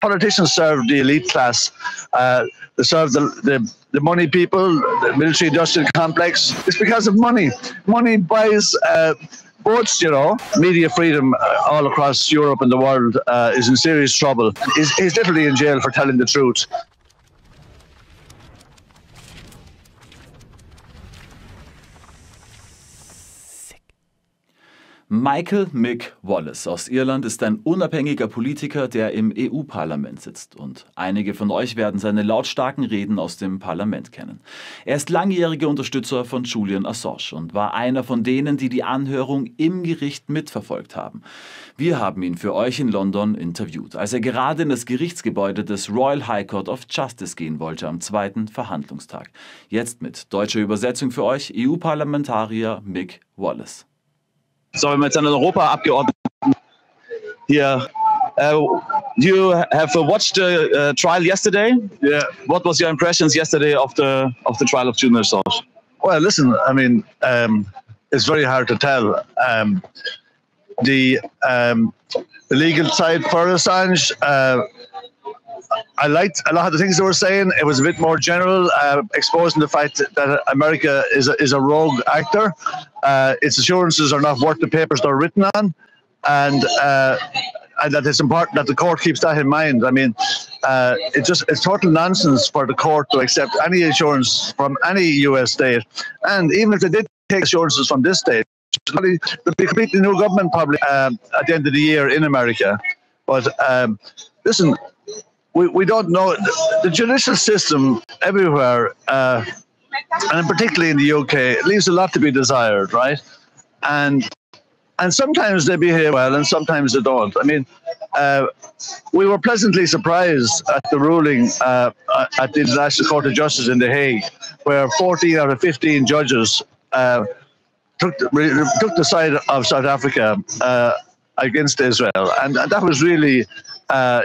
Politicians serve the elite class. They serve the money people, the military-industrial complex. It's because of money. Money buys votes, you know. Media freedom all across Europe and the world is in serious trouble. He's literally in jail for telling the truth. Mick Wallace aus Irland ist ein unabhängiger Politiker, der im EU-Parlament sitzt. Und einige von euch werden seine lautstarken Reden aus dem Parlament kennen. Er ist langjähriger Unterstützer von Julian Assange und war einer von denen, die die Anhörung im Gericht mitverfolgt haben. Wir haben ihn für euch in London interviewt, als er gerade in das Gerichtsgebäude des Royal High Court of Justice gehen wollte am zweiten Verhandlungstag. Jetzt mit deutscher Übersetzung für euch EU-Parlamentarier Mick Wallace. So, wenn wir jetzt einen Europaabgeordneten hier, you have watched the trial yesterday. Yeah. What was your impressions yesterday of the trial of Julian Assange? Well, listen, I mean, it's very hard to tell. The legal side for Assange, I liked a lot of the things they were saying. It was a bit more general, exposing the fact that America is a rogue actor. Its assurances are not worth the papers they're written on, and that it's important that the court keeps that in mind. I mean, it's total nonsense for the court to accept any assurance from any US state, and even if they did take assurances from this state, there'll be a completely new government probably at the end of the year in America. But listen, we don't know. The judicial system everywhere, and particularly in the UK, leaves a lot to be desired, right? And sometimes they behave well and sometimes they don't. I mean, we were pleasantly surprised at the ruling at the International Court of Justice in The Hague, where 14 out of 15 judges took the side of South Africa against Israel. And that was really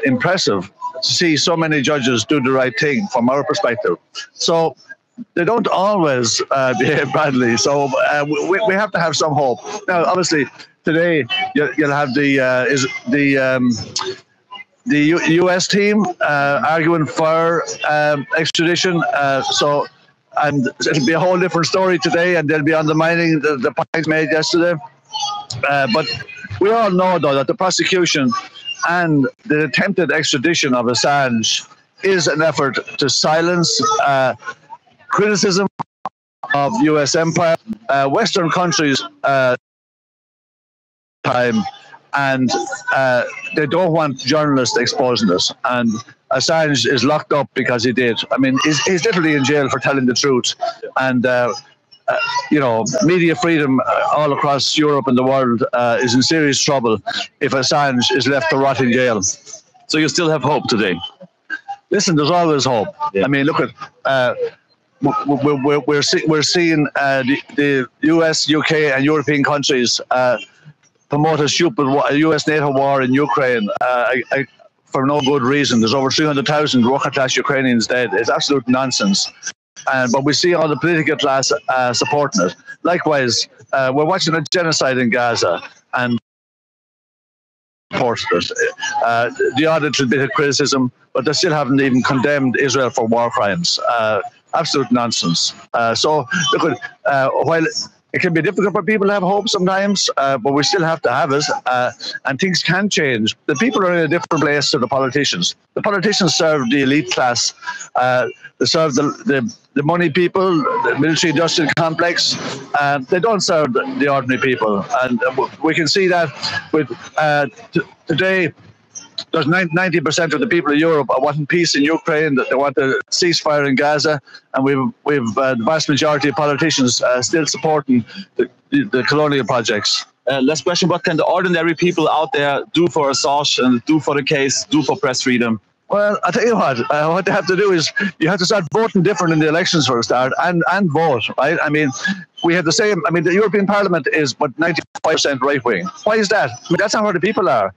impressive to see so many judges do the right thing from our perspective. So they don't always behave badly. So we have to have some hope. Now, obviously, today you'll have the US team arguing for extradition. And it'll be a whole different story today, and they'll be undermining the points made yesterday. But we all know, though, that the prosecution and the attempted extradition of Assange is an effort to silence criticism of US empire, Western countries time, and they don't want journalists exposing this. And Assange is locked up because he did. I mean, he's literally in jail for telling the truth. And you know, media freedom all across Europe and the world is in serious trouble if Assange is left to rot in jail. So you still have hope today? Listen, there's always hope. Yeah. I mean, look at we're seeing the US, UK, and European countries promote a stupid US-NATO war in Ukraine for no good reason. There's over 300,000 working-class Ukrainians dead. It's absolute nonsense. But we see all the political class supporting it. Likewise, we're watching a genocide in Gaza and supporting it. The odd little bit of criticism, but they still haven't even condemned Israel for war crimes. Absolute nonsense. So, look, while it can be difficult for people to have hope sometimes, but we still have to have it, and things can change. The people are in a different place to the politicians. The politicians serve the elite class. They serve the money people, the military-industrial complex. They don't serve the ordinary people. And we can see that with today, there's 90% of the people of Europe are wanting peace in Ukraine, that they want a ceasefire in Gaza, and we've the vast majority of politicians still supporting the colonial projects. Last question, what can the ordinary people out there do for Assange and do for the case, do for press freedom? Well, I'll tell you what they have to do is you have to start voting different in the elections for a start, and vote, right? I mean, we have the same, I mean, the European Parliament is but 95% right-wing. Why is that? I mean, that's not where the people are.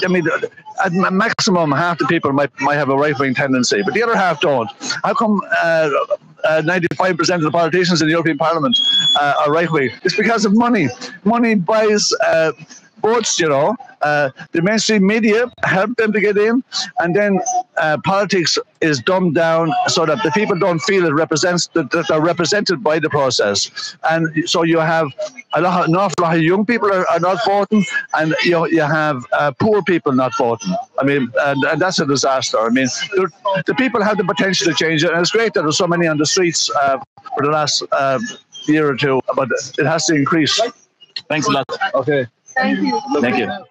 I mean, at maximum, half the people might have a right-wing tendency, but the other half don't. How come 95% of the politicians in the European Parliament are right-wing? It's because of money. Money buys votes, you know. The mainstream media help them to get in, and then politics is dumbed down so that the people don't feel it represents that they're represented by the process. And so you have an awful lot of young people are not voting, and you have poor people not voting. I mean, and that's a disaster. I mean, the people have the potential to change it, and it's great that there's so many on the streets for the last year or two, but it has to increase. Thanks a lot. Okay. Thank you. Thank you.